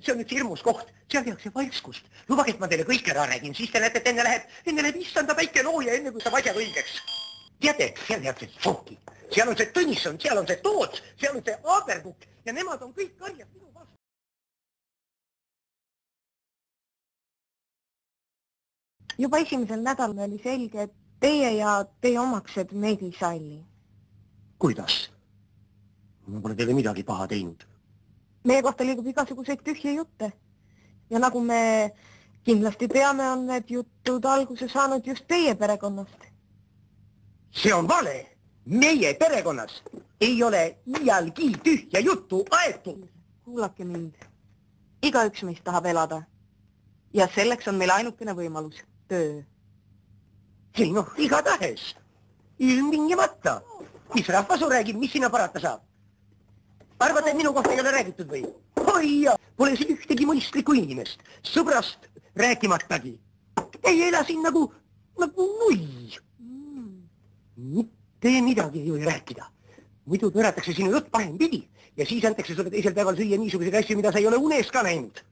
see on üks hirmus koht. Seal tehakse valskust. Lubage, et ma teile kõik ära räägin. Siis te näete, et enne läheb issanda päike looja, enne kui saab asja õigeks. Teate, seal tehakse šokki. Seal on see Tõnisson, seal on see Toots, seal on see Aaberkukk ja nemad on kõik karjas minu vastu. Juba esimesel nädalal oli selge, et teie ja teie omaksed meid ei salli. Kuidas? Ma pole teile midagi paha teinud. Meie kohta liigub igasuguseid tühje jutte. Ja nagu me kindlasti teame, on need jutud alguse saanud just teie perekonnast. See on vale! Meie perekonnas ei ole iialgi tühja juttu aetud. Kuulake mind. Igaüks meist tahab elada. Ja selleks on meil ainukene võimalus. Töö. Ei noh, igatahes. Ilmtingimata. Mis rahvasu räägib, mis sinna parata saab? Arvate, et minu kohta ei ole räägitud või? Oi ja, pole siin ühtegi mõistlikku inimest. Sõbrast rääkimatagi. Ei ela siin nagu null. Mitte midagi ei või rääkida. Muidu pööratakse sinu jutt parem pidi ja siis antakse sulle teisel päeval süüa niisuguseid asju, mida sa ei ole unes ka näinud.